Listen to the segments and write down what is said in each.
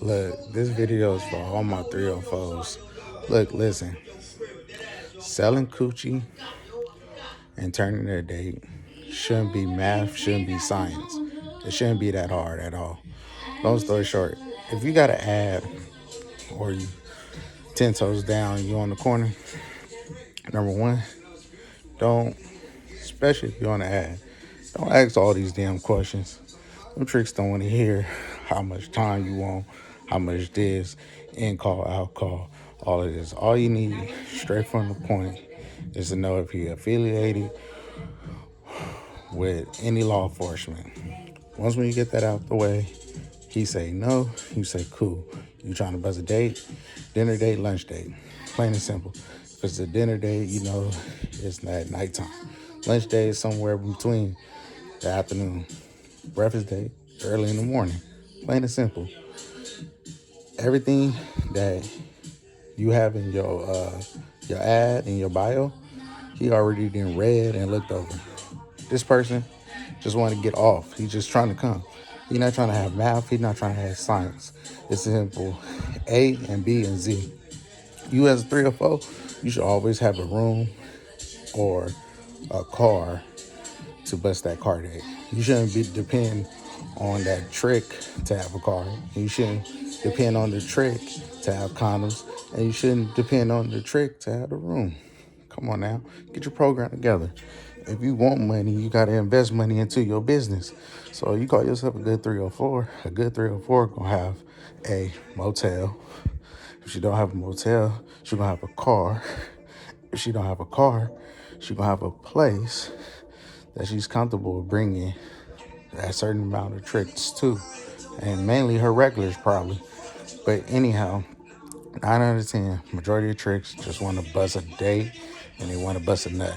Look, this video is for all my 304s. Look, listen, selling coochie and turning a date shouldn't be math, shouldn't be science. It shouldn't be that hard at all. Long story short, if you got an ad or you 10 toes down, you on the corner, number one, don't, especially if you're on the ad, don't ask all these damn questions. Them tricks don't want to hear how much time you want, how much this, in call, out call, all of this. All you need, straight from the point, is to know if you're affiliated with any law enforcement. Once when you get that out the way, he say no, you say cool. You trying to buzz a date, dinner date, lunch date. Plain and simple. If it's a dinner date, you know it's not at nighttime. Lunch date is somewhere between the afternoon. Breakfast date, early in the morning. Plain and simple. Everything that you have in your ad in your bio, he already done read and looked over. This person just want to get off. He's just trying to come. He's not trying to have math. He's not trying to have science. It's simple. A and B and Z. You as a 304, you should always have a room or a car to bust that car date. You shouldn't be depend on that trick to have a car. You shouldn't depend on the trick to have condoms. And you shouldn't depend on the trick to have the room. Come on now. Get your program together. If you want money, you got to invest money into your business. So you call yourself a good 304. A good 304 going to have a motel. If she don't have a motel, she going to have a car. If she don't have a car, she going to have a place that she's comfortable bringing a certain amount of tricks to. And mainly her regulars probably. But anyhow, 9 out of 10, majority of tricks just want to bust a date and they want to bust a nut.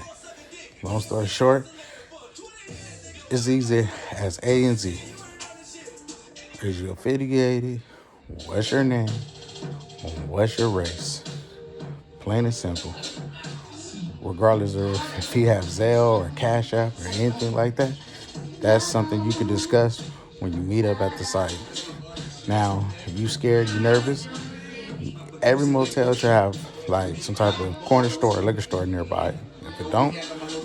Long story short, it's easy as A and Z. Is you affiliated? What's your name? What's your race? Plain and simple. Regardless of if he have Zelle or Cash App or anything like that, that's something you can discuss when you meet up at the site. Now, if you scared, you nervous, every motel should have like some type of corner store or liquor store nearby. If it don't,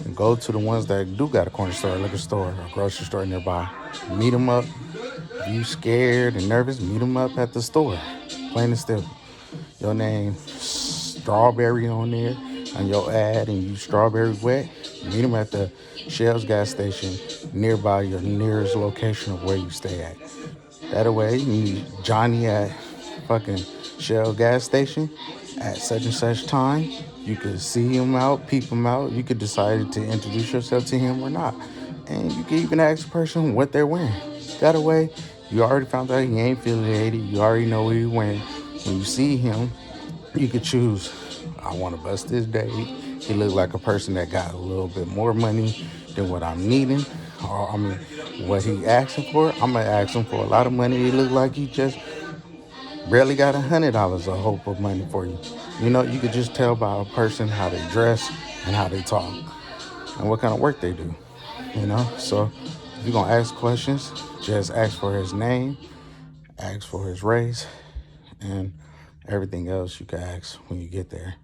then go to the ones that do got a corner store, liquor store, or grocery store nearby. Meet them up. If you scared and nervous, meet them up at the store. Plain and simple. Your name Strawberry on there on your ad and you Strawberry wet. Meet them at the Shell's gas station nearby your nearest location of where you stay at. That way, you meet Johnny at fucking Shell gas station at such and such time. You could see him out, peep him out. You could decide to introduce yourself to him or not. And you can even ask the person what they're wearing. That way, you already found out he ain't affiliated. You already know what he's wearing. When you see him, you could choose, I want to bust this date. He look like a person that got a little bit more money than what I'm needing. Or, what he asking for. I'm going to ask him for a lot of money. He look like he just barely got $100 of hope of money for you. You know, you could just tell by a person how they dress and how they talk and what kind of work they do. You know, so if you're gonna ask questions, just ask for his name, ask for his race, and everything else you can ask when you get there.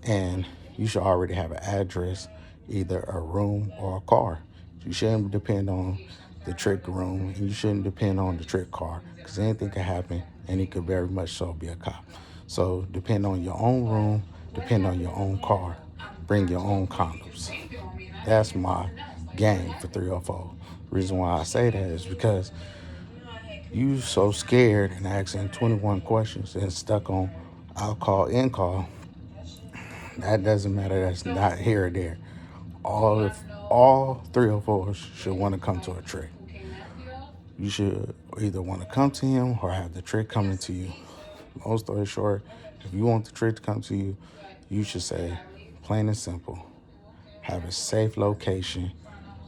And you should already have an address, either a room or a car. You shouldn't depend on the trick room, and you shouldn't depend on the trick car, because anything can happen, and it could very much so be a cop. So depend on your own room, depend on your own car, bring your own condoms. That's my game for 304. The reason why I say that is because you so scared and asking 21 questions and stuck on I'll call, in call. That doesn't matter. That's not here or there. All 304s should want to come to a trick. You should either want to come to him or have the trick coming to you. Long story short, if you want the trick to come to you, you should say, plain and simple, have a safe location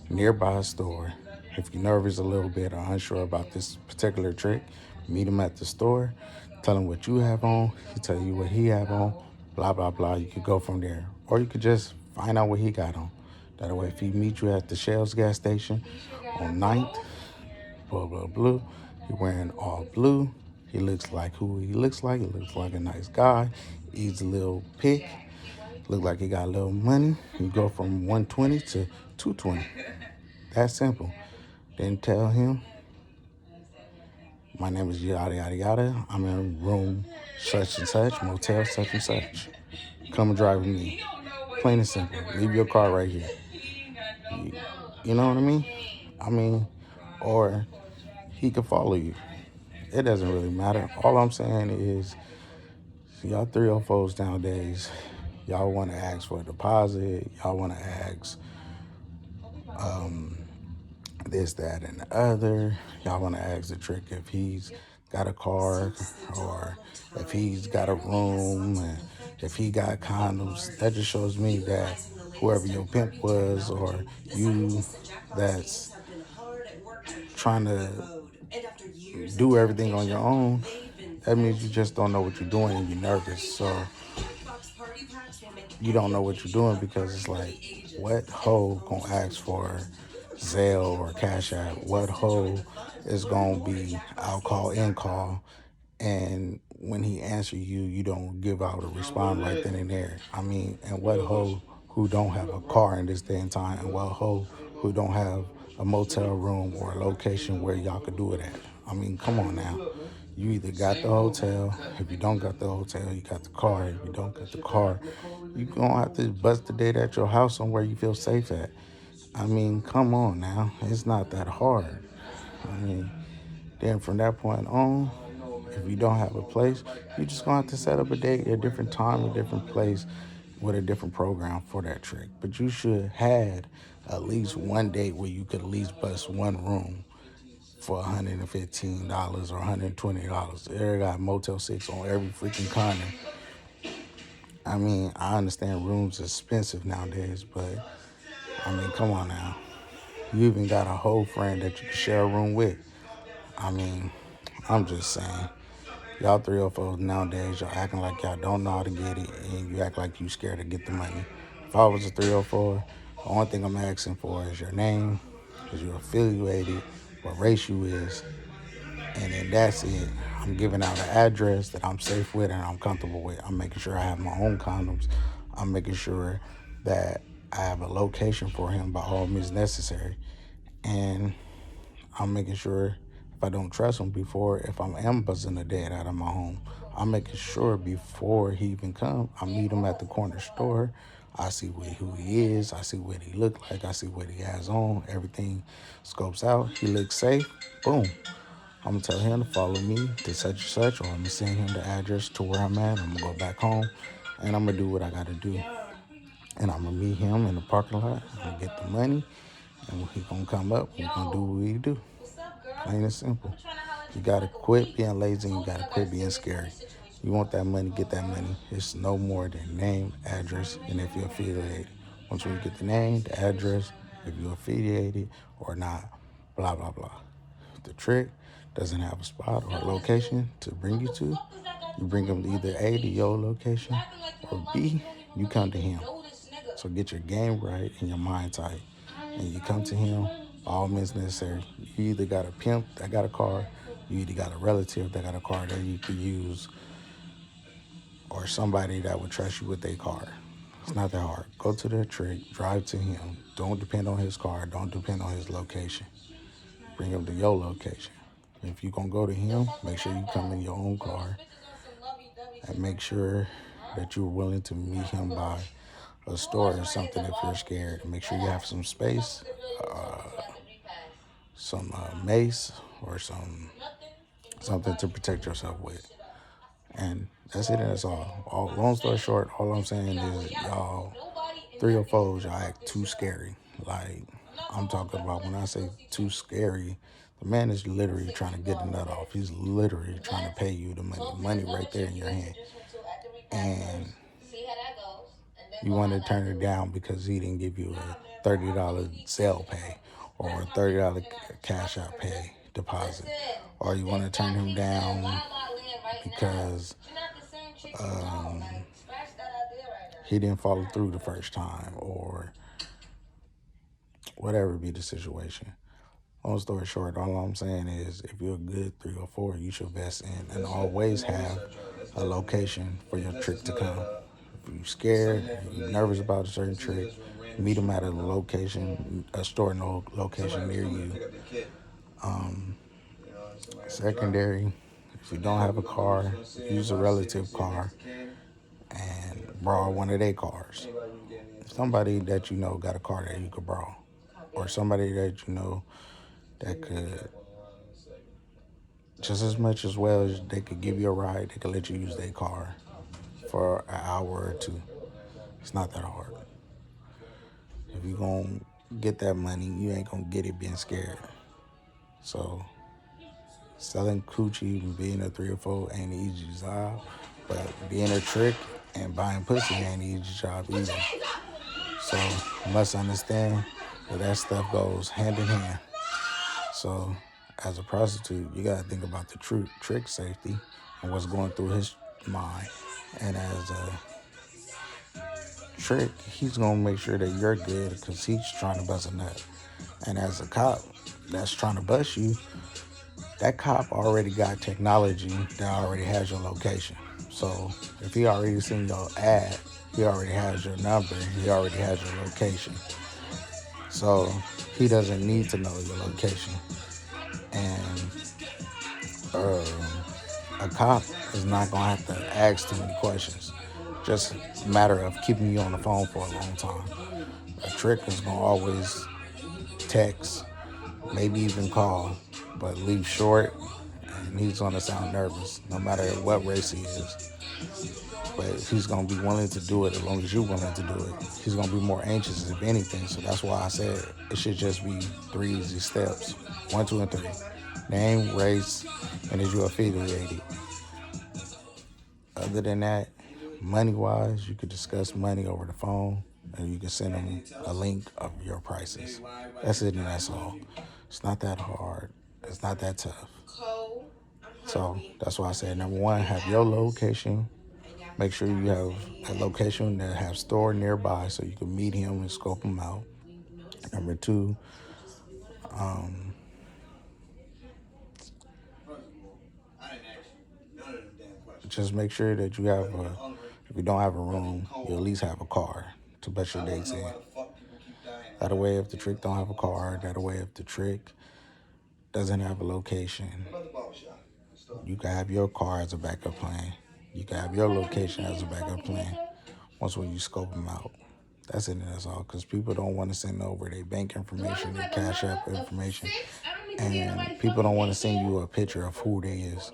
nearby a store. If you're nervous a little bit or unsure about this particular trick, meet him at the store, tell him what you have on, he tell you what he have on, blah, blah, blah. You could go from there. Or you could just find out what he got on. That way, if he meet you at the Shell's gas station on 9th, blah, blah, blue, he wearing all blue, He looks like who he looks like. He looks like a nice guy. Eats a little pick. Look like he got a little money. You go from 120 to 220. That's simple. Then tell him, my name is yada yada yada. I'm in room such and such, motel such and such. Come and drive with me. Plain and simple. Leave your car right here. You, you know what I mean? I mean, or he could follow you. It doesn't really matter. All I'm saying is, y'all 304s nowadays, y'all want to ask for a deposit. Y'all want to ask this, that, and the other. Y'all want to ask the trick if he's got a car or if he's got a room and if he got condoms. That just shows me that whoever your pimp was or you that's trying to do everything on your own, that means you just don't know what you're doing and you're nervous. So you don't know what you're doing because it's like, what hoe gonna ask for Zelle or Cash App? What hoe is gonna be out call, in call, and when he answer you, you don't give out a response right then and there? I mean, and what hoe who don't have a car in this day and time, and what hoe who don't have a motel room or a location where y'all could do it at? I mean, come on now. You either got the hotel. If you don't got the hotel, you got the car. If you don't got the car, you gonna have to bust the date at your house somewhere you feel safe at. I mean, come on now. It's not that hard. I mean, then from that point on, if you don't have a place, you just gonna have to set up a date, a different time, a different place with a different program for that trick. But you should have at least one date where you could at least bust one room for $115 or $120. They got Motel 6 on every freaking corner. I mean, I understand rooms are expensive nowadays, but I mean, come on now. You even got a whole friend that you can share a room with. I mean, I'm just saying. Y'all 304s nowadays, y'all acting like y'all don't know how to get it, and you act like you scared to get the money. If I was a 304, the only thing I'm asking for is your name, is you affiliated, what race you is, and then that's it. I'm giving out an address that I'm safe with and I'm comfortable with. I'm making sure I have my own condoms. I'm making sure that I have a location for him by all means necessary. And I'm making sure if I don't trust him before, if I'm buzzing a dad out of my home, I'm making sure before he even come, I meet him at the corner store. I see who he is. I see what he look like. I see what he has on. Everything scopes out. He looks safe. Boom. I'm gonna tell him to follow me to such and such, or I'm gonna send him the address to where I'm at. I'm gonna go back home, and I'm gonna do what I gotta do. And I'm gonna meet him in the parking lot. I'm gonna get the money, and he gonna come up. We gonna do what we do. Plain and simple. You gotta quit being lazy. And you gotta quit being scary. You want that money, get that money. It's no more than name, address, and if you're affiliated. Once we get the name, the address, if you're affiliated or not, blah blah blah. The trick doesn't have a spot or a location to bring you to, you bring them to either A, to your location, or B, you come to him. So get your game right and your mind tight. And you come to him, by all means necessary. You either got a pimp that got a car, you either got a relative that got a car that you could use, or somebody that would trust you with their car. It's not that hard. Go to the trick, drive to him. Don't depend on his car, don't depend on his location. Bring him to your location. If you're going to go to him, make sure you come in your own car and make sure that you're willing to meet him by a store or something if you're scared. Make sure you have some space, some mace or something to protect yourself with. And that's it, and that's all. Long story short, all I'm saying is y'all 304s, y'all act too scary. Like, I'm talking about when I say too scary, the man is literally trying to get the nut off. He's literally trying to pay you the money right there in your hand. And you want to turn it down because he didn't give you a $30 sale pay or a $30 cash out pay deposit. Or you want to turn him down because he didn't follow through the first time or whatever be the situation. Long story short, all I'm saying is if you're a good 3 or 4, you should invest in and always have a location for your trick to come. If you're scared, if you're nervous about a certain trick, meet them at a location, a store no location near you. Secondary, if you don't have a car, use a relative car and borrow one of their cars. Somebody that you know got a car that you could borrow, or somebody that you know that could just as much as well as they could give you a ride, they could let you use their car for an hour or two. It's not that hard. If you're going to get that money, you ain't going to get it being scared. So selling coochie and being a 3 or 4 ain't an easy job, but being a trick and buying pussy ain't an easy job either. So you must understand that stuff goes hand in hand. So as a prostitute, you got to think about the trick safety and what's going through his mind. And as a trick, he's going to make sure that you're good because he's trying to bust a nut. And as a cop that's trying to bust you, that cop already got technology that already has your location. So if he already seen your ad, he already has your number, he already has your location. So he doesn't need to know your location. And a cop is not going to have to ask too many questions. Just a matter of keeping you on the phone for a long time. A trick is going to always text, maybe even call, but leave short, and he's going to sound nervous no matter what race he is. But he's going to be willing to do it as long as you're willing to do it. He's going to be more anxious if anything. So that's why I said it should just be 3 easy steps. 1, 2, and 3. Name, race, and is you affiliated. Other than that, money-wise, you could discuss money over the phone, and you can send them a link of your prices. That's it, and that's all. It's not that hard. It's not that tough. So that's why I said, number 1, have your location. Make sure you have a location that has store nearby so you can meet him and scope him out. Number 2, just make sure that you have if you don't have a room, you at least have a car to bust your dates in. That way, if the trick don't have a car, that way, if the trick doesn't have a location, you can have your car as a backup plan. You can have your location as a backup plan once when you scope them out. That's it, and that's all. Because people don't want to send over their bank information, their Cash App information, and people don't want to send you a picture of who they is.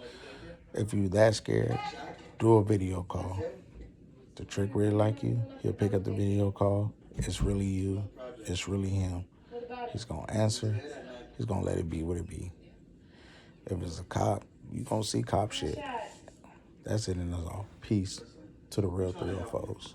If you're that scared, do a video call. The trick really like you, he'll pick up the video call. It's really you. It's really him. He's going to answer. He's going to let it be what it be. If it's a cop, you going to see cop shit. That's it, and that's all. Peace to the real 304s.